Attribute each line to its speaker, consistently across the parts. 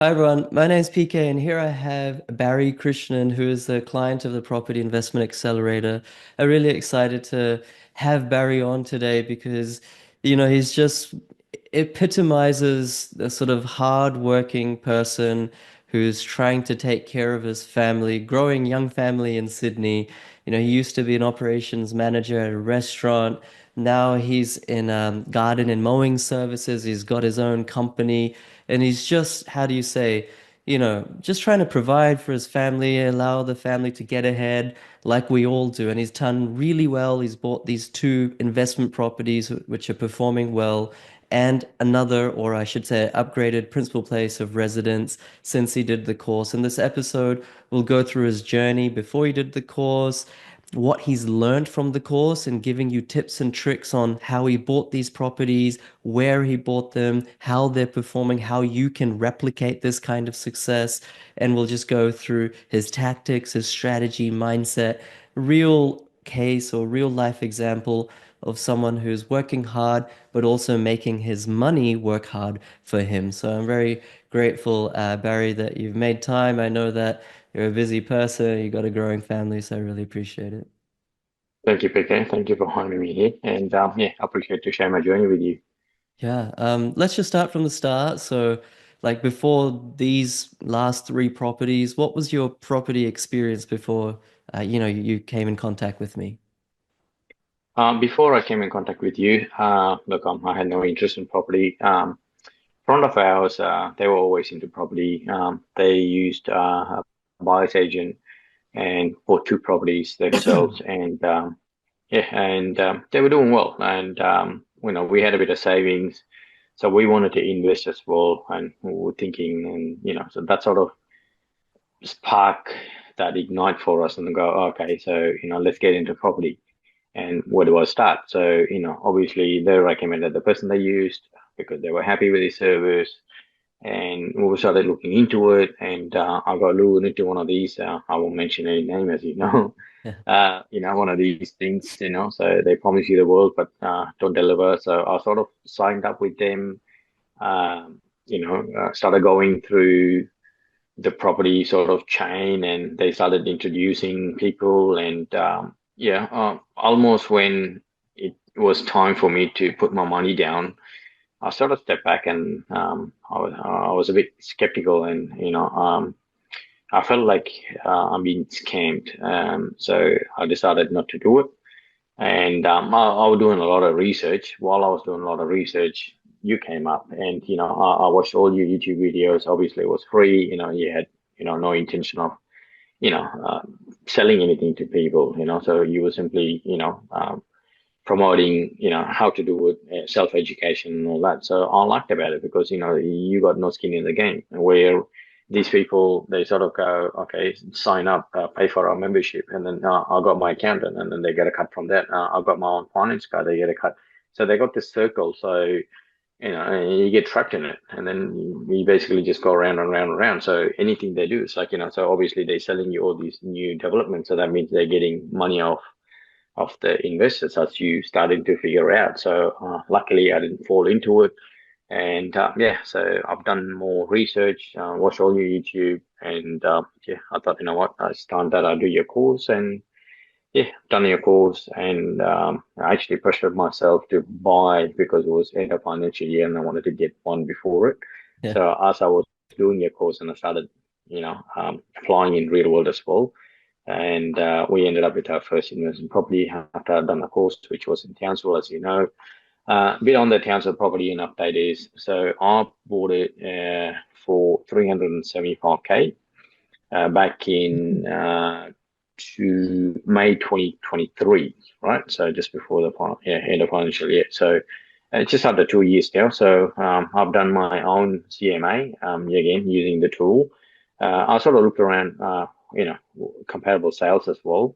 Speaker 1: Hi everyone, my name's PK and here I have Barry Krishnan, who is a client of the Property Investment Accelerator. I'm really excited to have Barry on today because, he's just epitomizes the sort of hard-working person who's trying to take care of his family, growing young family in Sydney. He used to be an operations manager at a restaurant. Now he's in garden and mowing services. He's got his own company and he's just, how do you say, just trying to provide for his family, allow the family to get ahead like we all do. And he's done really well. He's bought these two investment properties which are performing well, and another, or I should say, upgraded principal place of residence since he did the course. In this episode, we'll go through his journey before he did the course, what he's learned from the course, and giving you tips and tricks on how he bought these properties, where he bought them, how they're performing, how you can replicate this kind of success. And we'll just go through his tactics, his strategy, mindset, real case or real life example of someone who's working hard but also making his money work hard for him. So I'm very grateful, Barry, that you've made time. I know that you're a busy person, you got a growing family, so I really appreciate it.
Speaker 2: Thank you, Peakon. Thank you for having me here. And yeah, I appreciate to share my journey with you.
Speaker 1: Yeah, let's just start from the start. So, like before these last three properties, what was your property experience before, you came in contact with me?
Speaker 2: Before I came in contact with you, look, I had no interest in property. Front of house, they were always into property. They used a buyer's agent and bought two properties themselves, and yeah, and they were doing well. And we had a bit of savings, so we wanted to invest as well, and we were thinking, and so that sort of spark that ignite for us and go, "Oh, okay, so let's get into property. And where do I start?" So, obviously they recommended the person they used because they were happy with the service. And we started looking into it. And I got lured into one of these. I won't mention any name, as you know.
Speaker 1: Yeah.
Speaker 2: One of these things, so they promise you the world, but don't deliver. So I sort of signed up with them, started going through the property sort of chain, and they started introducing people. And yeah, almost when it was time for me to put my money down, I sort of stepped back, and I was a bit skeptical. And I felt like I'm being scammed. So I decided not to do it. And I was doing a lot of research. While I was doing a lot of research, you came up, and I watched all your YouTube videos. Obviously, it was free. You had no intention of you know uh, selling anything to people. So you were simply promoting how to do it, self education and all that. So I liked about it because you got no skin in the game. Where these people, they sort of go, okay, sign up, pay for our membership, and then I got my accountant, and then they get a cut from that. I got my own finance guy, they get a cut. So they got this circle. So and you get trapped in it, and then you basically just go around and around and around. So anything they do, it's like so obviously they're selling you all these new developments, so that means they're getting money off of the investors as you starting to figure out. So luckily, I didn't fall into it. And yeah, so I've done more research, watched all your YouTube, and yeah, I thought, it's time that I do your course. And yeah, done your course. And I actually pressured myself to buy because it was end of financial year and I wanted to get one before it.
Speaker 1: Yeah.
Speaker 2: So as I was doing your course, and I started, applying in real world as well. And we ended up with our first investment property after I'd done the course, which was in Townsville, as you know. A bit on the Townsville property and update is, so I bought it for 375K back in to May 2023, right? So just before the end of financial year. So it's just under 2 years now. So I've done my own CMA, again, using the tool. I sort of looked around, comparable sales as well.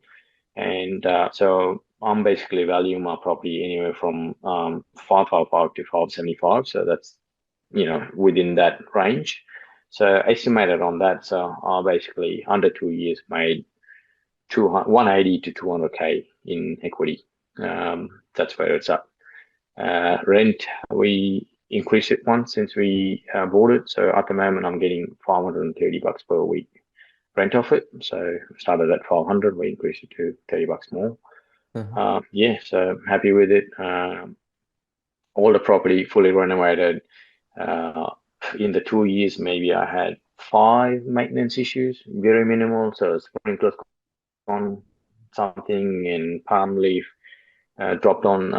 Speaker 2: And so I'm basically valuing my property anywhere from 555 to 575. So that's, within that range. So estimated on that. So I basically under 2 years made 180 to 200K in equity. That's where it's at. Rent, we increased it once since we bought it. So at the moment, I'm getting $530 per week rent off it. So started at 500, we increased it to $30 more.
Speaker 1: Uh-huh.
Speaker 2: Yeah, so happy with it. All the property fully renovated. Uh, in the 2 years, maybe I had five maintenance issues, very minimal. So sprinklers on something and palm leaf dropped on,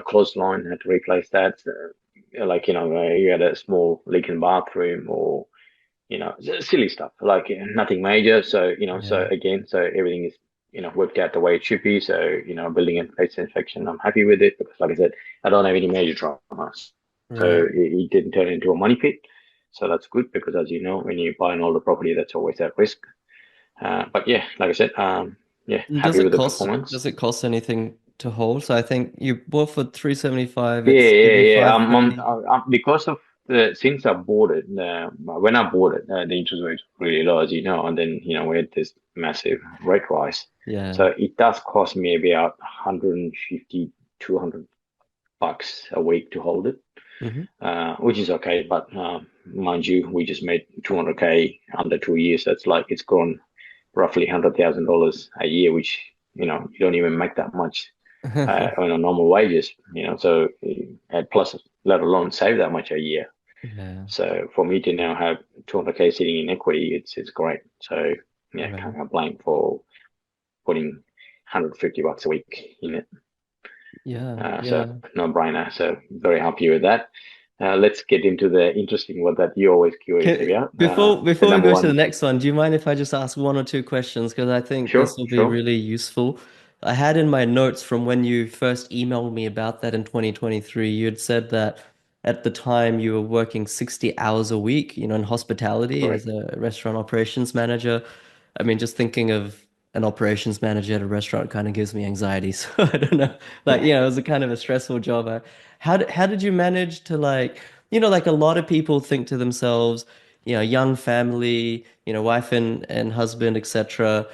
Speaker 2: clothesline, had to replace that. You had a small leak in bathroom or, silly stuff, like nothing major. So, so
Speaker 1: Yeah.
Speaker 2: again, so everything is, worked out the way it should be. So, building and place inspection, I'm happy with it because, like I said, I don't have any major traumas. So
Speaker 1: Right.
Speaker 2: it didn't turn into a money pit. So that's good because, as you know, when you buy an older property, that's always at risk. But yeah, like I said, yeah,
Speaker 1: Does
Speaker 2: happy
Speaker 1: it
Speaker 2: with the
Speaker 1: cost
Speaker 2: performance.
Speaker 1: does it cost anything to hold? So I think you bought for 375,
Speaker 2: Yeah,
Speaker 1: it's
Speaker 2: yeah,
Speaker 1: maybe
Speaker 2: yeah. I'm
Speaker 1: 530.
Speaker 2: because of the since I bought it, when I bought it, the interest rate was really low, as you know, and then we had this massive rate rise.
Speaker 1: Yeah.
Speaker 2: So it does cost me about 150, $200 a week to hold it,
Speaker 1: Hmm.
Speaker 2: which is okay. But mind you, we just made 200K under 2 years. That's like it's grown roughly $100,000 a year, which you don't even make that much on a normal wages, so plus let alone save that much a year.
Speaker 1: Yeah.
Speaker 2: So for me to now have 200K sitting in equity, it's great. So yeah,
Speaker 1: Right.
Speaker 2: can't complain for putting $150 a week in it.
Speaker 1: Yeah.
Speaker 2: So
Speaker 1: Yeah.
Speaker 2: no brainer. So very happy with that. Let's get into the interesting one that you're always curious
Speaker 1: Can,
Speaker 2: about. The
Speaker 1: before we
Speaker 2: number
Speaker 1: go to the
Speaker 2: one.
Speaker 1: next one, do you mind if I just ask one or two questions? Because I think this
Speaker 2: Sure,
Speaker 1: will be
Speaker 2: sure.
Speaker 1: really useful. I had in my notes from when you first emailed me about that in 2023, you had said that at the time you were working 60 hours a week, in hospitality as
Speaker 2: Correct.
Speaker 1: a restaurant operations manager. I mean, just thinking of an operations manager at a restaurant kind of gives me anxiety. So I don't know. Like,
Speaker 2: Yeah,
Speaker 1: it was a kind of a stressful job. How did you manage to like a lot of people think to themselves, young family, wife and husband, etc.,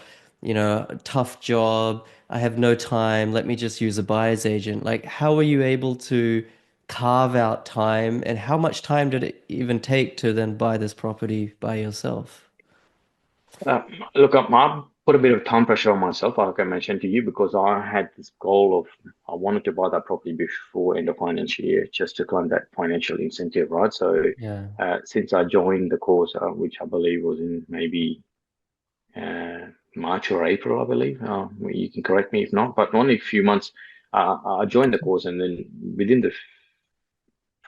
Speaker 1: tough job. I have no time. Let me just use a buyer's agent. Like, how were you able to carve out time, and how much time did it even take to then buy this property by yourself?
Speaker 2: Uh, look, I put a bit of time pressure on myself, like I mentioned to you, because I had this goal of I wanted to buy that property before end of financial year, just to claim that financial incentive, right? So,
Speaker 1: Yeah.
Speaker 2: since I joined the course, which I believe was in maybe March or April, I believe. You can correct me if not, but only a few months. I joined the course, and then within the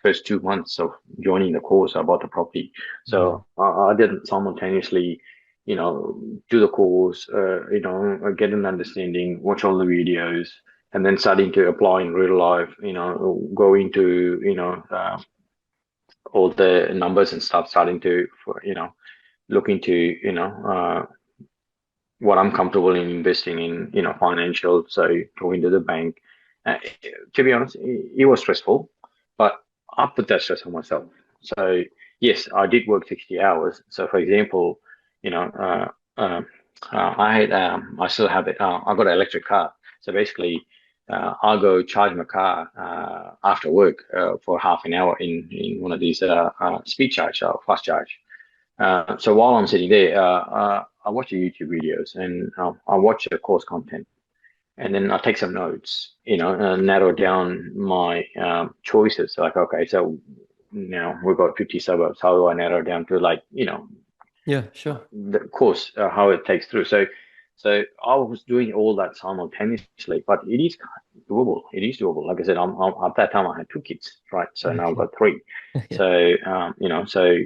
Speaker 2: first 2 months of joining the course, I bought the property.
Speaker 1: Yeah.
Speaker 2: So I didn't simultaneously, do the course, get an understanding, watch all the videos, and then starting to apply in real life, go into, all the numbers and stuff, starting to, look into, what I'm comfortable in investing in, financial. So talking to the bank. Uh, to be honest, it was stressful, but I put that stress on myself. So yes, I did work 60 hours. So for example, you know, I still have it. I got an electric car. So basically, I'll go charge my car after work for half an hour in one of these speed charge or fast charge. So while I'm sitting there, I watch the YouTube videos and I watch the course content, and then I take some notes, narrow down my choices. Like, okay, so now we've got 50 suburbs. How do I narrow down to like,
Speaker 1: Yeah, sure.
Speaker 2: the course, how it takes through? So I was doing all that simultaneously, but it is doable. It is doable. Like I said, at that time I had two kids, right? So now I've
Speaker 1: Okay.
Speaker 2: got three.
Speaker 1: Yeah.
Speaker 2: So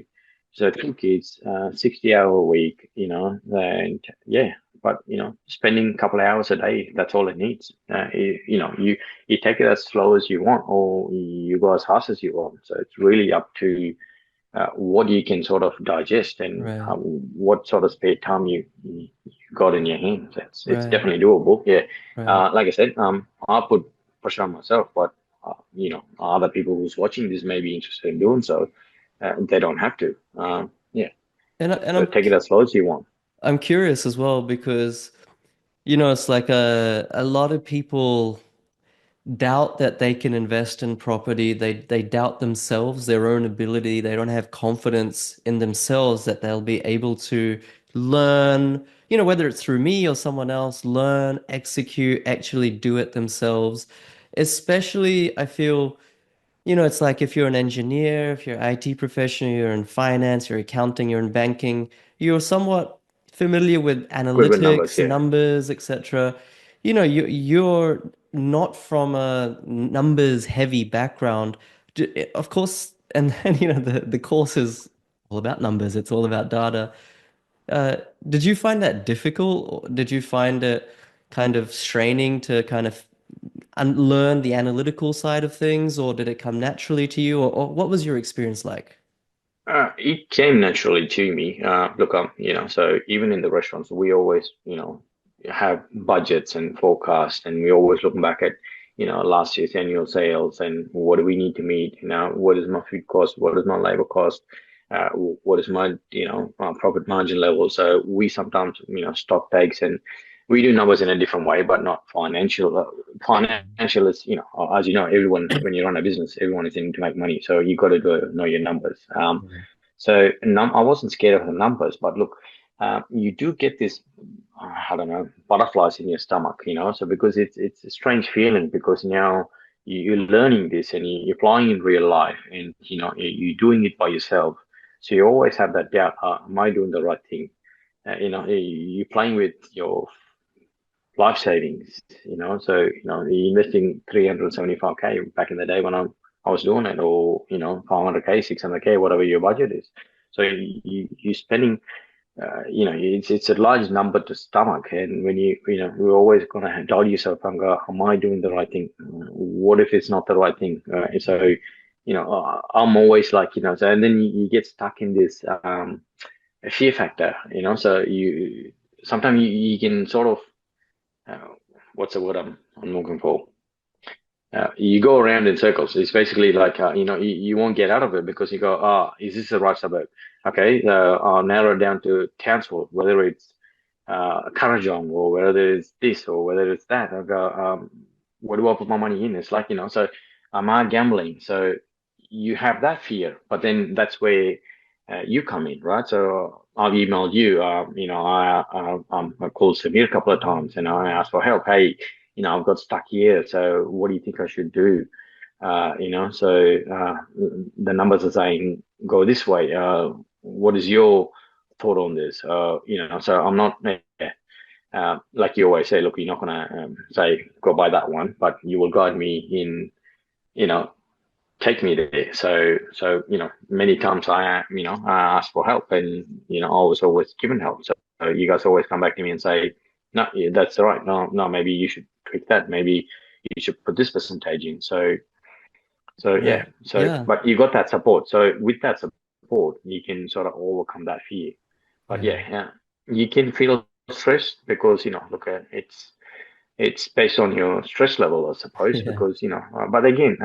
Speaker 2: so two kids, 60 hour a week, and yeah, but spending a couple of hours a day, that's all it needs. You take it as slow as you want, or you go as fast as you want. So it's really up to what you can sort of digest and
Speaker 1: Right.
Speaker 2: what sort of spare time you got in your hands. It's
Speaker 1: Right.
Speaker 2: definitely doable. Yeah.
Speaker 1: Right.
Speaker 2: Like I said, I put pressure on myself, but other people who's watching this may be interested in doing so. They don't have to. Yeah.
Speaker 1: And
Speaker 2: So
Speaker 1: I'm
Speaker 2: take it as slow as you want.
Speaker 1: I'm curious as well because it's like a lot of people doubt that they can invest in property. They doubt themselves, their own ability. They don't have confidence in themselves that they'll be able to learn, whether it's through me or someone else, learn, execute, actually do it themselves. Especially, I feel. It's like if you're an engineer, if you're an IT professional, you're in finance, you're accounting, you're in banking, you're somewhat familiar with
Speaker 2: Good with numbers,
Speaker 1: analytics,
Speaker 2: yeah.
Speaker 1: numbers, etc. You're not from a numbers heavy background. Of course, and then, the course is all about numbers. It's all about data. Uh, did you find that difficult? Or did you find it kind of straining to kind of learn the analytical side of things, or did it come naturally to you, or what was your experience like?
Speaker 2: It came naturally to me. Look, so even in the restaurants, we always, have budgets and forecasts, and we always looking back at, last year's annual sales and what do we need to meet? What is my food cost? What is my labor cost? What is my, profit margin level? So we sometimes, stock takes and we do numbers in a different way, but not financial. Financial is, as you know, everyone, when you run a business, everyone is in to make money. So you got to know your numbers.
Speaker 1: Yeah.
Speaker 2: So I wasn't scared of the numbers, but look, you do get this, I don't know, butterflies in your stomach, So because it's a strange feeling because now you're learning this and you're applying in real life, and you're doing it by yourself. So you always have that doubt: am I doing the right thing? You're playing with your life savings, So you're investing 375K back in the day when I was doing it, or 500K, 600K, whatever your budget is. So you're spending, it's a large number to stomach, and when you're always gonna doubt yourself and go, am I doing the right thing? What if it's not the right thing? So I'm always like, so, and then you get stuck in this fear factor, So you sometimes you can sort of uh, what's the word I'm looking for? You go around in circles. It's basically like, you won't get out of it because you go, is this the right suburb? Okay, I'll narrow it down to Townsville, whether it's Kurrajong or whether it's this or whether it's that. I go, where do I put my money in? It's like, so am I gambling? So you have that fear, but then that's where you come in, right? So I've emailed you, I called Samir a couple of times and I asked for help. Hey, I've got stuck here. So what do you think I should do? The numbers are saying go this way. What is your thought on this? So I'm not, like you always say, look, you're not going to say go buy that one, but you will guide me in, you know, take me there. So many times I ask for help, and I was always given help. So you guys always come back to me and say, no, yeah, that's all right. No, no, maybe you should tweak that. Maybe you should put this percentage in. So yeah.
Speaker 1: Right.
Speaker 2: So
Speaker 1: Yeah.
Speaker 2: but you got that support. So with that support, you can sort of overcome that fear. But
Speaker 1: Yeah.
Speaker 2: yeah, you can feel stressed because look, it's based on your stress level, I suppose.
Speaker 1: Yeah.
Speaker 2: Because but again,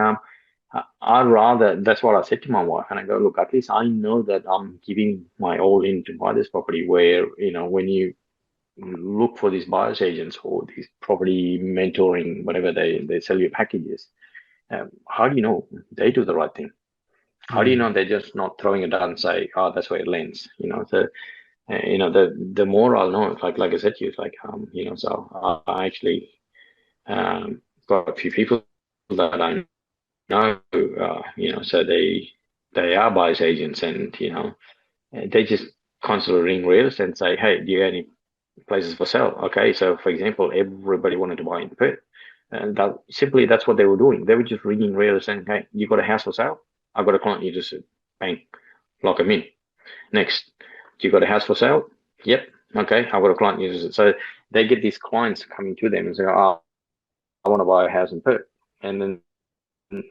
Speaker 2: I'd rather. That's what I said to my wife, and I go, look, at least I know that I'm giving my all in to buy this property. Where when you look for these buyers agents or these property mentoring, whatever they sell you packages, how do you know they do the right thing? How do you
Speaker 1: Mm.
Speaker 2: know they're just not throwing it down and say, oh, that's where it lands? So the more I'll know, like I said to you, it's like so I actually got a few people that I know, so they are buyers agents, and they just constantly ring realtors and say, hey, do you have any places for sale? Okay, so for example, everybody wanted to buy in Perth, and that's what they were doing. They were just ringing realtors saying, hey, you got a house for sale? I've got a client. You just bang, lock them in. Next, do you got a house for sale? Yep. Okay, I've got a client. You just so they get these clients coming to them and say, oh, I want to buy a house in Perth, and then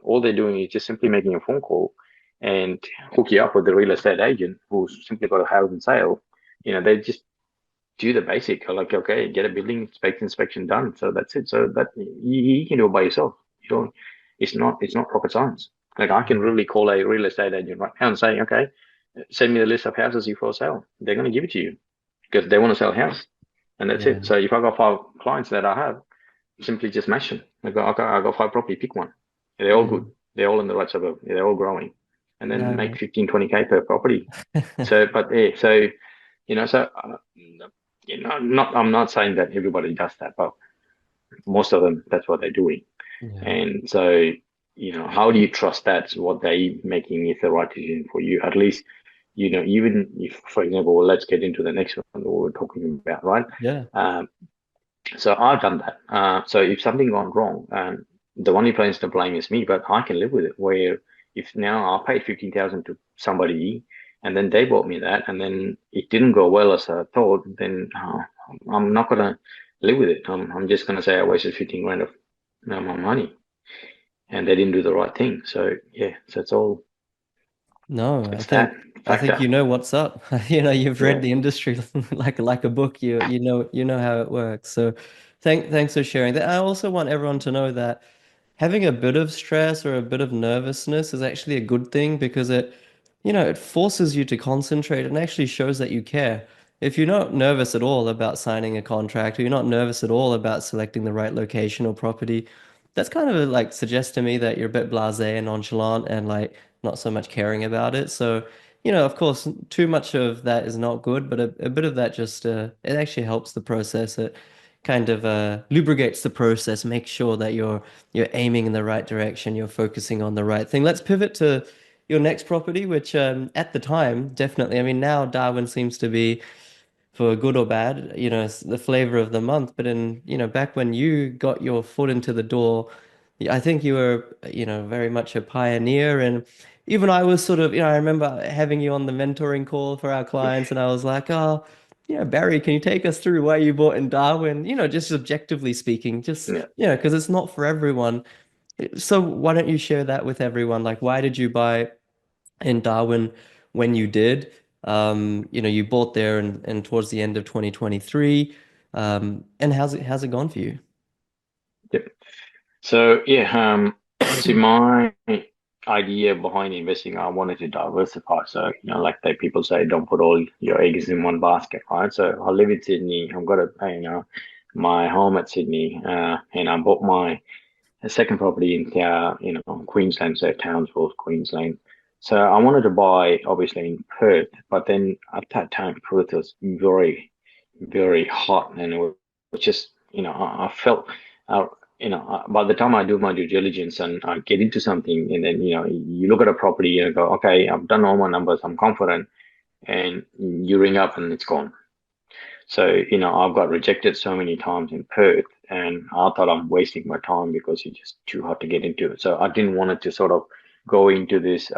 Speaker 2: all they're doing is just simply making a phone call and hook you up with the real estate agent who's simply got a housing sale. They just do the basic, like, okay, get a building inspection done. So that's it. So that you can do it by yourself. You don't, it's not rocket science. Like I can really call a real estate agent right now and say, okay, send me the list of houses you for sale. They're going to give it to you because they want to sell a house. And that's
Speaker 1: Yeah.
Speaker 2: it. So if I got 5 clients that I have, simply just match them. I got five property, pick one. They're all good.
Speaker 1: Mm.
Speaker 2: They're all in the right suburb. They're all growing. And then make
Speaker 1: No.
Speaker 2: 15, 20K per property. So, but yeah, so, not, I'm not saying that everybody does that, but most of them, that's what they're doing.
Speaker 1: Yeah.
Speaker 2: And so, how do you trust that what they making is the right decision for you? At least, even if, for example, well, let's get into the next one that we're talking about, right?
Speaker 1: Yeah.
Speaker 2: Um, so I've done that. So if something gone wrong, the only person to blame is me, but I can live with it. Where if now I paid 15,000 to somebody, and then they bought me that, and then it didn't go well as I thought, then I'm not gonna live with it. I'm just gonna say I wasted 15 grand of my money, and they didn't do the right thing. So yeah, so it's all
Speaker 1: No, I
Speaker 2: it's that
Speaker 1: think I think
Speaker 2: factor.
Speaker 1: you know what's up. You know, you've read
Speaker 2: Yeah,
Speaker 1: the industry like a book. You know how it works. So thanks for sharing that. I also want everyone to know that having a bit of stress or a bit of nervousness is actually a good thing because it forces you to concentrate and actually shows that you care. If you're not nervous at all about signing a contract, or you're not nervous at all about selecting the right location or property, that's kind of like suggests to me that you're a bit blasé and nonchalant and like not so much caring about it. So, of course, too much of that is not good, but a bit of that just it actually helps the process. It kind of lubricates the process, makes sure that you're aiming in the right direction, you're focusing on the right thing. Let's pivot to your next property, which at the time, definitely, I mean, now Darwin seems to be, for good or bad, it's the flavor of the month. But back when you got your foot into the door, I think you were, very much a pioneer. And even I was sort of, I remember having you on the mentoring call for our clients, and I was like, oh, Barry, can you take us through why you bought in Darwin? Just objectively speaking, just,
Speaker 2: yeah.
Speaker 1: because it's not for everyone. So why don't you share that with everyone? Like, why did you buy in Darwin when you did? You bought there and towards the end of 2023. And how's it gone for you?
Speaker 2: Yep. So yeah, see, my idea behind investing, I wanted to diversify. So like they people say, don't put all your eggs in one basket, right? So I live in Sydney. I've got my home at Sydney, and I bought my second property in Queensland, so Townsville, Queensland. So I wanted to buy obviously in Perth, but then at that time Perth was very, very hot, and it was just I felt. Uh, by the time I do my due diligence and I get into something, and then you look at a property and go, okay, I've done all my numbers, I'm confident, and you ring up and it's gone. So, I've got rejected so many times in Perth, and I thought I'm wasting my time because it's just too hard to get into it. So I didn't want it to sort of go into this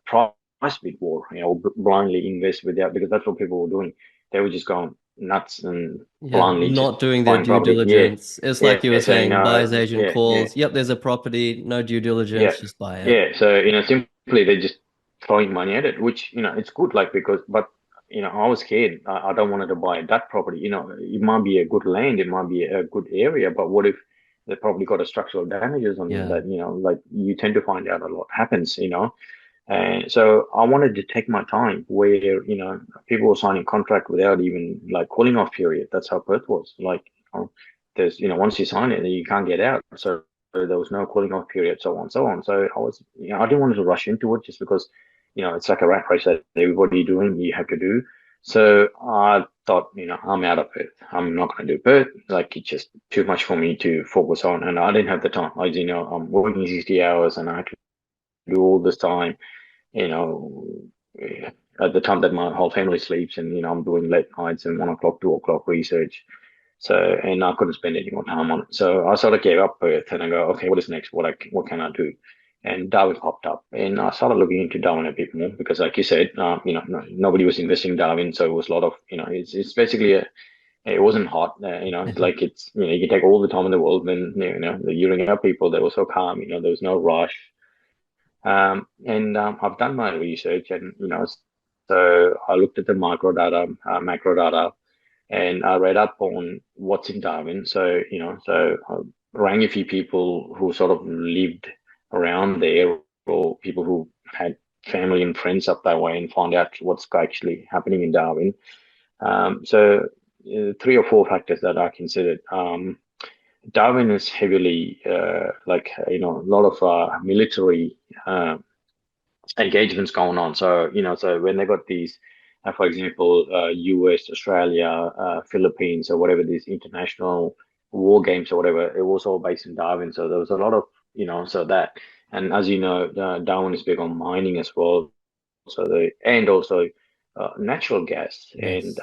Speaker 2: price bid war, blindly invest without, because that's what people were doing. They were just going nuts and
Speaker 1: Yeah,
Speaker 2: blindly just
Speaker 1: not doing their
Speaker 2: buying
Speaker 1: due
Speaker 2: property. Yeah,
Speaker 1: diligence. It's
Speaker 2: yeah,
Speaker 1: like you were
Speaker 2: saying
Speaker 1: saying,
Speaker 2: no,
Speaker 1: buyer's agent
Speaker 2: yeah, yeah.
Speaker 1: calls. Yep, there's a property, no due
Speaker 2: Yeah,
Speaker 1: diligence, just buy it.
Speaker 2: yeah. So simply they just throwing money at it, which it's good. Like because, but I was scared. I don't wanted to buy that property. It might be a good land, it might be a good area, but what if they probably got a structural damages on them
Speaker 1: Yeah.
Speaker 2: that like you tend to find out a lot happens. And so I wanted to take my time where people were signing contract without even like cooling off period. That's how Perth was. Like there's once you sign it, you can't get out. So there was no cooling off period, so on, so on. So I was, I didn't want to rush into it just because, it's like a rat race that everybody doing, you have to do. So I thought, I'm out of Perth. I'm not going to do Perth. Like it's just too much for me to focus on, and I didn't have the time. I'm working 60 hours, and I had to do all this time, you know, at the time that my whole family sleeps, and I'm doing late nights and 1 o'clock, 2 o'clock research. So, and I couldn't spend any more time on it. So I sort of gave up Perth, and I go, okay, what is next? What can I do? And Darwin popped up, and I started looking into Darwin a bit more because, like you said, nobody was investing in Darwin, so it was a lot of, it's basically it wasn't hot, it's like you can take all the time in the world, and the Uring out people, they were so calm, there was no rush. And I've done my research, and so I looked at the micro data, macro data, and I read up on what's in Darwin. So so I rang a few people who sort of lived around there, or people who had family and friends up that way, and find out what's actually happening in Darwin. So three or four factors that I considered. Darwin is heavily like a lot of military uh, engagements going on. So so when they got these, for example, US, Australia, Philippines, or whatever these international war games or whatever, it was all based in Darwin. So there was a lot of so that, and as you know, Darwin is big on mining as well. So and also natural gas and
Speaker 1: Yes.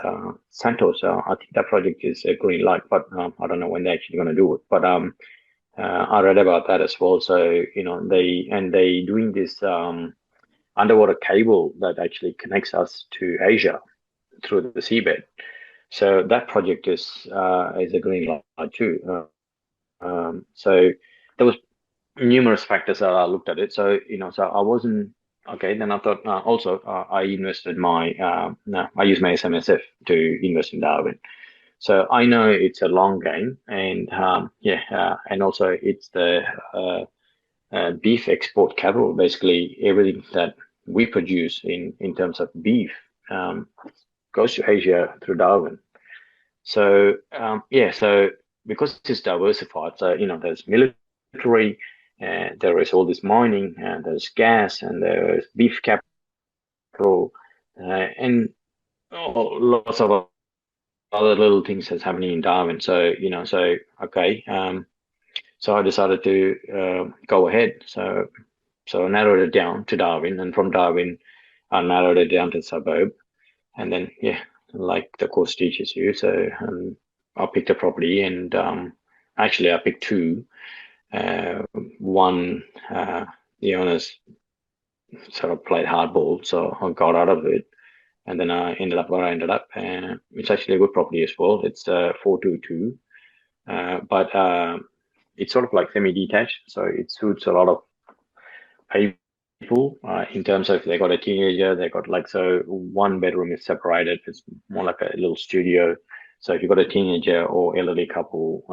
Speaker 2: Santos. I think that project is a green light, but I don't know when they're actually going to do it. But I read about that as well. So they doing this underwater cable that actually connects us to Asia through the seabed. So that project is a green light too. So there was numerous factors that I looked at it. So so I wasn't okay. Then I thought also I invested my no, I used my SMSF to invest in Darwin. So I know it's a long game, and and also it's the beef export capital. Basically, everything that we produce in terms of beef um, goes to Asia through Darwin. So so because it's diversified, so there's military, and there is all this mining, and there's gas, and there's beef capital, and lots of other little things that's happening in Darwin. So okay, so I decided to go ahead. So I narrowed it down to Darwin, and from Darwin, I narrowed it down to suburb, and then like the course teaches you. So I picked a property, and actually I picked two. One, the owners sort of played hardball, so I got out of it, and then I ended up where I ended up. And it's actually a good property as well. It's 422, but it's sort of like semi-detached, so it suits a lot of people in terms of they got a teenager, they got like so one bedroom is separated. It's more like a little studio. So if you've got a teenager or elderly couple,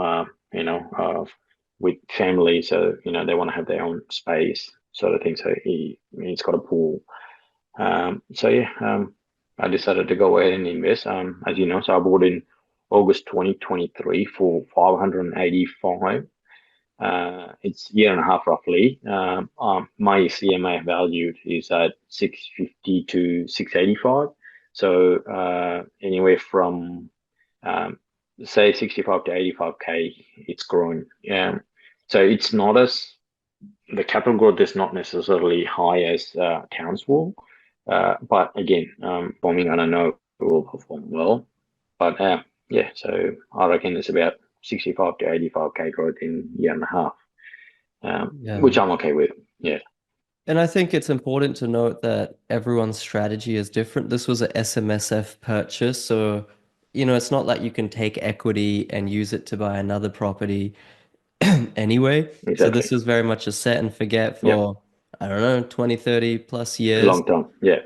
Speaker 2: with family, so they want to have their own space, sort of thing. So he's got a pool. I decided to go ahead and invest. As you know, so I bought in August 2023 for 585. It's year and a half roughly. My CMA valued is at 650 to 685. So anywhere from say 65 to 85K, it's growing. So it's not as the capital growth is not necessarily high as Townsville, but again, bombing I don't know if it will perform well. But so I reckon it's about 65 to 85K growth in year and a half,
Speaker 1: Yeah.
Speaker 2: which I'm okay with. Yeah,
Speaker 1: And I think it's important to note that everyone's strategy is different. This was a SMSF purchase, so it's not like you can take equity and use it to buy another property anyway. So
Speaker 2: exactly.
Speaker 1: this is very much a set and forget
Speaker 2: Yeah,
Speaker 1: for, I don't know, 20, 30 plus years.
Speaker 2: long term. Yeah,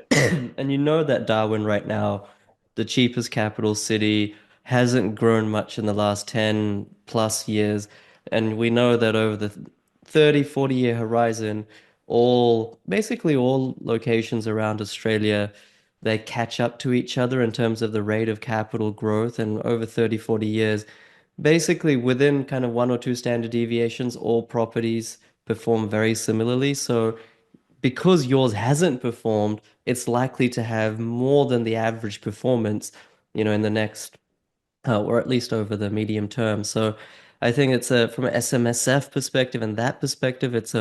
Speaker 1: And you know that Darwin right now, the cheapest capital city, hasn't grown much in the last 10 plus years. And we know that over the 30, 40-year horizon, basically all locations around Australia, they catch up to each other in terms of the rate of capital growth. And over 30, 40 years, basically within kind of one or two standard deviations, all properties perform very similarly. So because yours hasn't performed, it's likely to have more than the average performance, in the next or at least over the medium term. So I think it's a from an SMSF perspective and that perspective, it's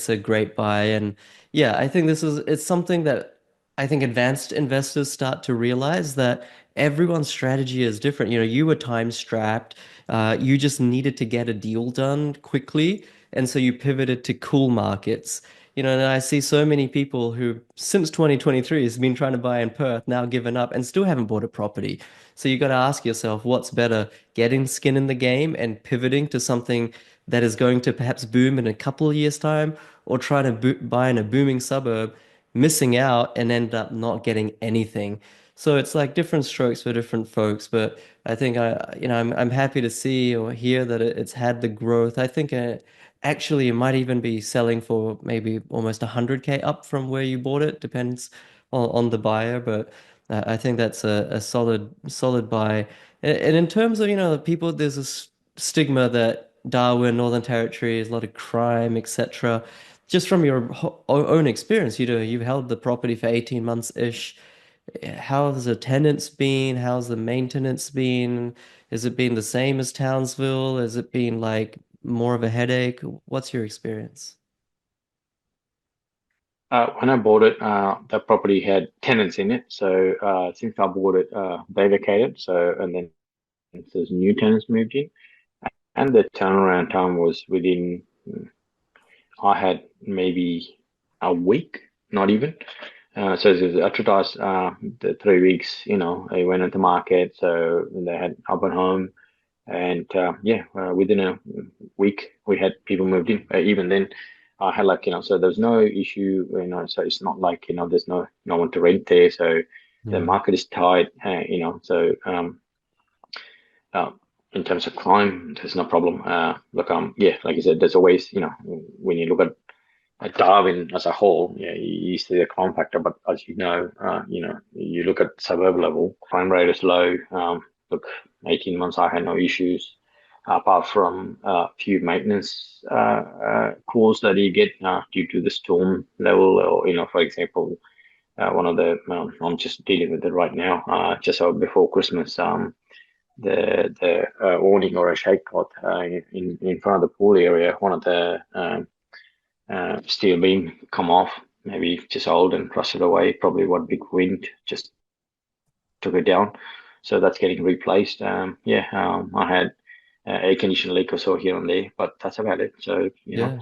Speaker 1: a great buy. And yeah, I think it's something that I think advanced investors start to realize that everyone's strategy is different. You were time strapped, you just needed to get a deal done quickly, and so you pivoted to cool markets. And I see so many people who, since 2023, has been trying to buy in Perth, now given up and still haven't bought a property. So you got to ask yourself, what's better, getting skin in the game and pivoting to something that is going to perhaps boom in a couple of years' time, or trying to buy in a booming suburb, missing out and end up not getting anything. So it's like different strokes for different folks, but I think I'm happy to see or hear that it's had the growth. I think actually it might even be selling for maybe almost 100K up from where you bought it. Depends on the buyer, but I think that's a solid buy. And in terms of, the people, there's a stigma that Darwin, Northern Territory, is a lot of crime, etc. Just from your own experience, you've held the property for 18 months-ish. How's the tenants been? How's the maintenance been? Has it been the same as Townsville? Has it been like more of a headache? What's your experience?
Speaker 2: When I bought it, the property had tenants in it. So since I bought it, they vacated. So and then there's new tenants moved in, and the turnaround time was within. I had maybe a week, not even. So it was advertised the 3 weeks. They went into market, so they had open home, and yeah, within a week we had people moved in. Even then, I had like so there's no issue. So it's not like there's no one to rent there. So the
Speaker 1: Hmm.
Speaker 2: market is tight. So uh, in terms of crime, there's no problem. Look, yeah, like you said, there's always when you look at Darwin as a whole, yeah, you see the crime factor, but as you look at suburb level, crime rate is low. Look, 18 months, I had no issues, apart from a few maintenance calls that you get due to the storm level, or for example, one of the I'm just dealing with it right now. Just before Christmas, the awning or a shade cloth in front of the pool area, one of the steel beam come off, maybe just old and rusted away. Probably one big wind just took it down. So that's getting replaced. Yeah, I had air conditioner leak or so here and there, but that's about it. So,
Speaker 1: Yeah,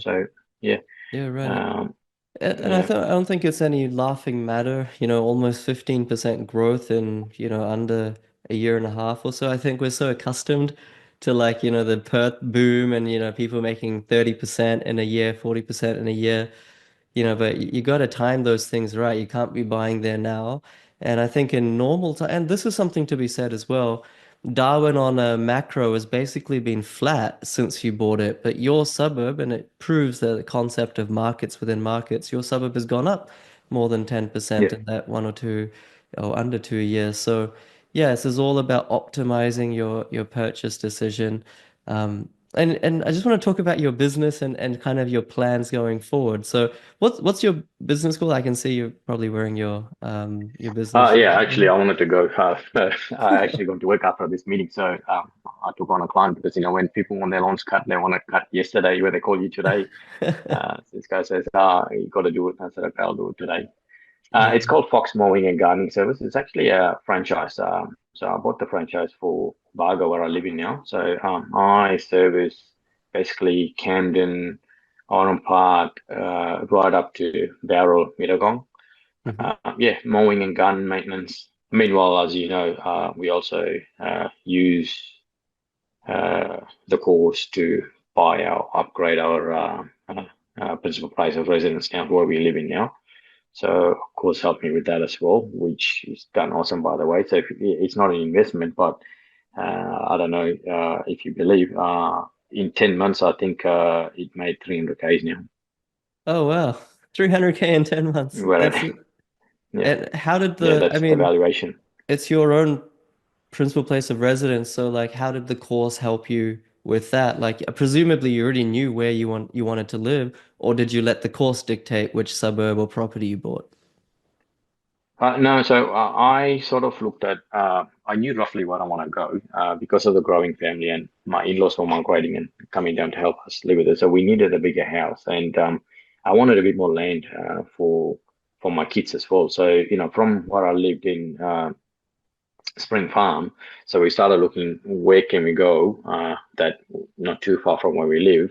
Speaker 2: yeah,
Speaker 1: yeah, right.
Speaker 2: um,
Speaker 1: And
Speaker 2: yeah,
Speaker 1: I don't think it's any laughing matter, almost 15% growth in, under a year and a half or so. I think we're so accustomed to like, the Perth boom and, people making 30% in a year, 40% in a year. But you got to time those things right. You can't be buying there now. And I think in normal time, and this is something to be said as well, Darwin on a macro has basically been flat since you bought it, but your suburb, and it proves the concept of markets within markets, your suburb has gone up more than 10%
Speaker 2: yeah.
Speaker 1: in that 1 or 2 or under 2 years. So yeah, this is all about optimizing your purchase decision. And I just want to talk about your business and kind of your plans going forward. So what's your business goal? I can see you're probably wearing your business
Speaker 2: Yeah,
Speaker 1: shirt.
Speaker 2: actually, I wanted to go. I actually going to work after this meeting, so I took on a client because when people want their lawns cut, they want to cut yesterday. Where they call you today, this guy says, you got to do it." I said, "Okay, I'll do it today."
Speaker 1: Yeah.
Speaker 2: It's called Fox Mowing and Gardening Service. It's actually a franchise. So I bought the franchise for Bargo, where I live in now. So I service basically Camden, Oran Park, right up to Barrel, Mittagong.
Speaker 1: Hmm.
Speaker 2: Yeah, mowing and garden maintenance. Meanwhile, as you know, we also use the course to upgrade our principal place of residence now, where we live in now. So, of course, helped me with that as well, which is done awesome, by the way. So, it's not an investment, but I don't know if you believe. In 10 months, I think it made 300K now.
Speaker 1: Oh wow. 300K in 10 months.
Speaker 2: Well,
Speaker 1: That's
Speaker 2: yeah,
Speaker 1: and how did
Speaker 2: yeah,
Speaker 1: I
Speaker 2: that's the
Speaker 1: mean,
Speaker 2: valuation.
Speaker 1: it's your own principal place of residence, so like how did the course help you with that? Like presumably you already knew where you wanted to live, or did you let the course dictate which suburb or property you bought?
Speaker 2: No, so I sort of looked at, I knew roughly where I want to go because of the growing family, and my in-laws were migrating and coming down to help us live with us. So we needed a bigger house, and I wanted a bit more land for my kids as well. So, from where I lived in Spring Farm, so we started looking where can we go that not too far from where we live,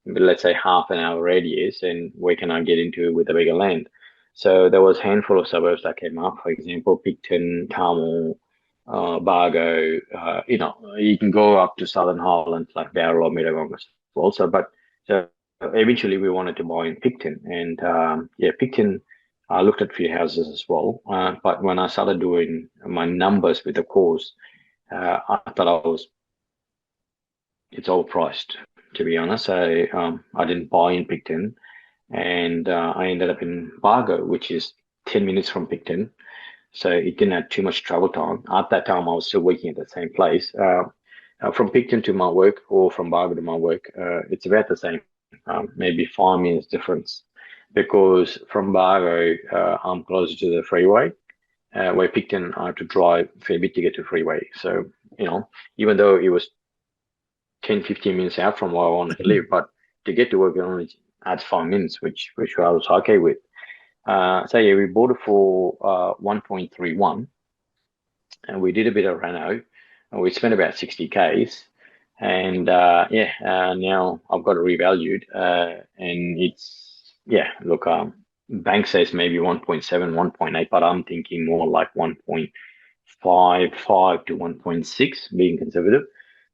Speaker 2: but let's say half an hour radius, and where can I get into with a bigger land? So there was a handful of suburbs that came up, for example, Peakon, Carmel, Bargo. You can go up to Southern Highlands like Barrow or Mittagong as well. So eventually we wanted to buy in Picton, and yeah, Picton. I looked at a few houses as well, but when I started doing my numbers with the course, I thought it's overpriced. To be honest, I didn't buy in Picton, and I ended up in Bargo, which is 10 minutes from Picton, so it didn't have too much travel time. At that time, I was still working at the same place. from Peakon to my work or from Bargo to my work, it's about the same. Maybe 5 minutes difference, because from Bargo, I'm closer to the freeway. Where Peakon, I have to drive a fair bit to get to freeway. So, even though it was 10, 15 minutes out from where I wanted to live, but to get to work, it only adds 5 minutes, which I was okay with. So yeah, we bought it for 1.31, and we did a bit of reno, and we spent about 60 Ks, and now I've got it revalued, and it's yeah, look, bank says maybe 1.7, 1.8, but I'm thinking more like 1.55 to 1.6, being conservative.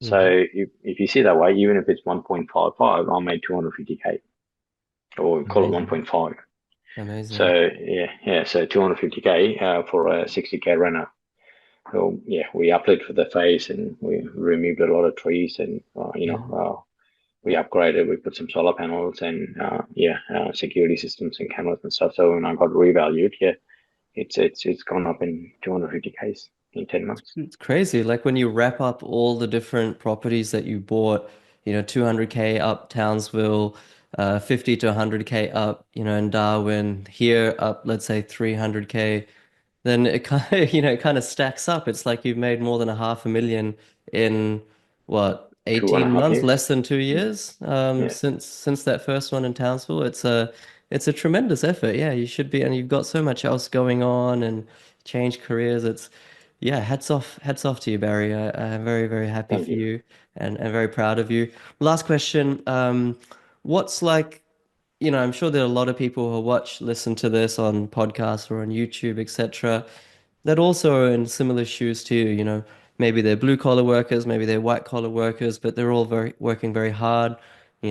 Speaker 2: So
Speaker 1: Hmm.
Speaker 2: if you see that way, even if it's 1.55, I made 250K, or call it
Speaker 1: Amazing.
Speaker 2: 1.5.
Speaker 1: Amazing.
Speaker 2: So yeah, so 250K for a 60K reno. So yeah, we uplit for the face, and we removed a lot of trees, and
Speaker 1: Yeah.
Speaker 2: we upgraded. We put some solar panels, and security systems and cameras and stuff. So when I got revalued, yeah, it's gone up in 250Ks in 10 months.
Speaker 1: It's crazy. Like when you wrap up all the different properties that you bought, 200K up Townsville, 50 to 100K up, in Darwin, here up, let's say 300K, then it kind of, it kind of stacks up. It's like you've made more than a half a million in what,
Speaker 2: Two and a
Speaker 1: 18
Speaker 2: half
Speaker 1: months,
Speaker 2: years.
Speaker 1: less than 2 years,
Speaker 2: Yeah,
Speaker 1: since that first one in Townsville. It's a tremendous effort. Yeah, you should be, and you've got so much else going on and change careers. Yeah, hats off to you, Barry. I'm very, very happy
Speaker 2: thank
Speaker 1: for
Speaker 2: you.
Speaker 1: you and very proud of you. Last question. What's like, I'm sure there are a lot of people who listen to this on podcasts or on YouTube, etc., that also are in similar shoes to you. Maybe they're blue collar workers, maybe they're white collar workers, but they're all working very hard,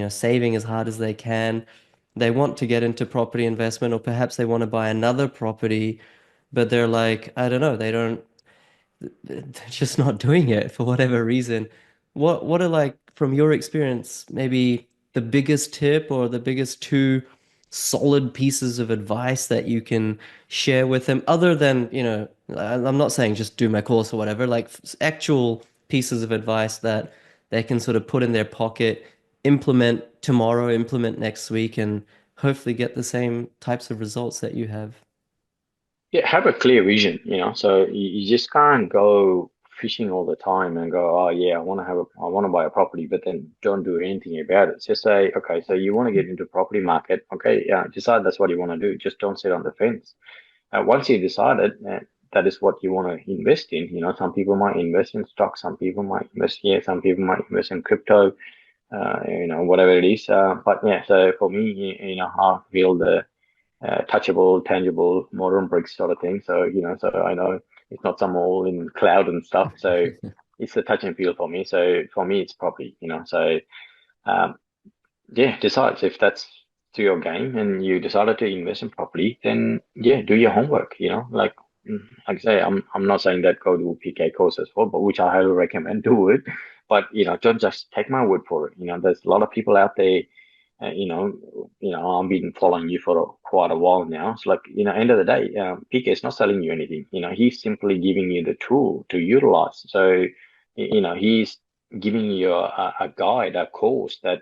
Speaker 1: saving as hard as they can. They want to get into property investment, or perhaps they want to buy another property, but they're like, I don't know, they're just not doing it for whatever reason. What are, like, from your experience, maybe the biggest tip or the biggest two solid pieces of advice that you can share with them, other than, I'm not saying just do my course or whatever, like actual pieces of advice that they can sort of put in their pocket, implement tomorrow, implement next week, and hopefully get the same types of results that you have.
Speaker 2: Yeah, have a clear vision, so you just can't go fishing all the time and go, oh yeah, I want to buy a property, but then don't do anything about it. Just say, okay, so you want to get into property market, okay, yeah, decide that's what you want to do. Just don't sit on the fence. Once you decided that is what you want to invest in, some people might invest in stocks, some people might invest here, some people might invest in crypto, whatever it is. But yeah, so for me, I feel the touchable, tangible, modern bricks sort of thing. So, so I know it's not some all in cloud and stuff. So it's the touch and feel for me. So for me, it's property, So, um, yeah, decide if that's to your game and you decided to invest in property, then yeah, do your homework, like I say, I'm not saying that go do PK courses for, but which I highly recommend do it. But don't just take my word for it. There's a lot of people out there. Uh, you know, I've been following you for quite a while now. It's like end of the day, PK is not selling you anything. He's simply giving you the tool to utilize. So, he's giving you a guide, a course that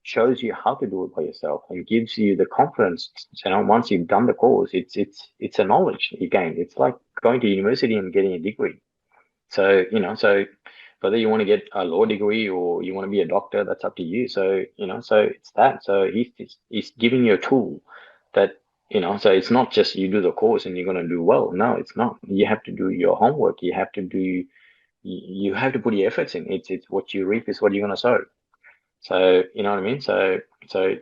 Speaker 2: shows you how to do it by yourself and gives you the confidence. Once you've done the course, it's a knowledge you gain. It's like going to university and getting a degree. So so whether you want to get a law degree or you want to be a doctor, that's up to you. So so it's that. So he's giving you a tool that So it's not just you do the course and you're going to do well. No, it's not. You have to do your homework. You have to put your efforts in. It's what you reap is what you're going to sow. So you know what I mean. So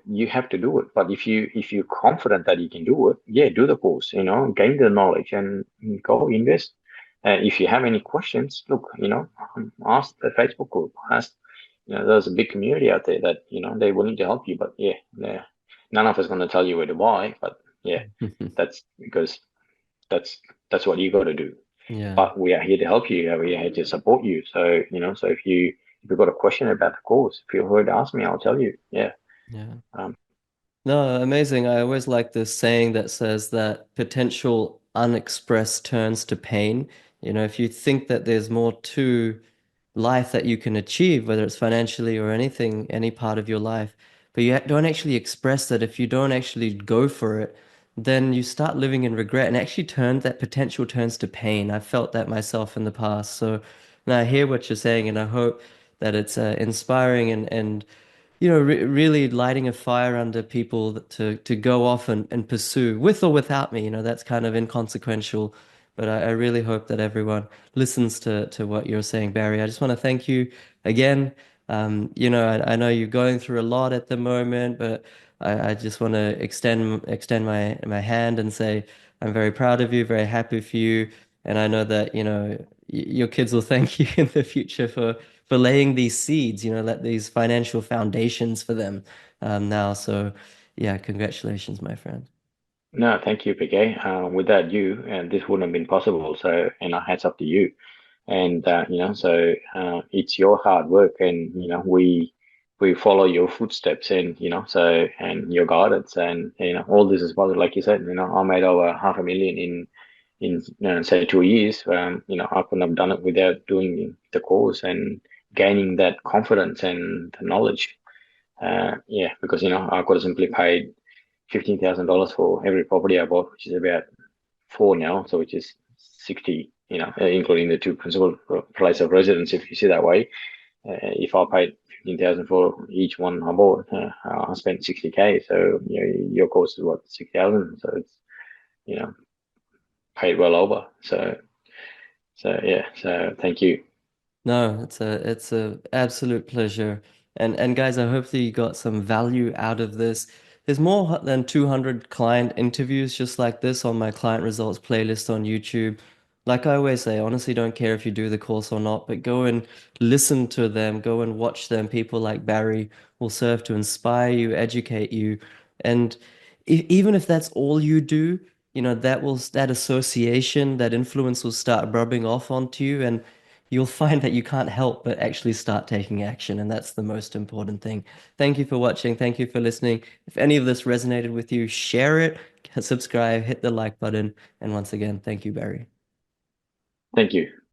Speaker 2: you have to do it. But if you're confident that you can do it, yeah, do the course. Gain the knowledge and go invest. If you have any questions, look, ask the Facebook group. Ask, there's a big community out there that they're willing to help you. But yeah, none of us going to tell you where to buy. But yeah, that's because that's that's what you got to do.
Speaker 1: Yeah,
Speaker 2: But we are here to help you. We are here to support you. So, so if you've got a question about the course, feel free to ask me. I'll tell you. Yeah.
Speaker 1: yeah.
Speaker 2: Um,
Speaker 1: No, amazing. I always like this saying that says that potential unexpressed turns to pain. If you think that there's more to life that you can achieve, whether it's financially or anything, any part of your life. But you don't actually express that. If you don't actually go for it, then you start living in regret and actually that potential turns to pain. I've felt that myself in the past. So now I hear what you're saying, and I hope that it's inspiring and re really lighting a fire under people to go off and pursue with or without me. That's kind of inconsequential, but I really hope that everyone listens to what you're saying, Barry. I just want to thank you again. I know you're going through a lot at the moment, but I just want to extend my hand and say I'm very proud of you, very happy for you, and I know that your kids will thank you in the future for laying these seeds, let these financial foundations for them now. So, yeah, congratulations, my friend.
Speaker 2: No, thank you, PK. Without you, this wouldn't have been possible. So, hats up to you. And it's your hard work, and we follow your footsteps, and and your guidance, and all this is possible. Like you said, I made over 500,000 in say 2 years. I couldn't have done it without doing the course and gaining that confidence and the knowledge. Yeah, because I could have simply paid $15,000 for every property I bought, which is about four now, so which is 60, including the two principal place of residence, if you see that way. If I paid 15,000 for each one I bought, I spent 60K. So, your course is what, 6,000. So it's, you know, paid well over. So yeah, so thank you.
Speaker 1: No, it's a absolute pleasure. And guys, I hope that you got some value out of this. There's more than 200 client interviews just like this on my client results playlist on YouTube. Like I always say, honestly, don't care if you do the course or not, but go and listen to them, go and watch them. People like Barry will serve to inspire you, educate you, and even if that's all you do, that association, that influence will start rubbing off onto you, and you'll find that you can't help but actually start taking action. And that's the most important thing. Thank you for watching. Thank you for listening. If any of this resonated with you, share it, subscribe, hit the like button. And once again, thank you, Barry.
Speaker 2: Thank you.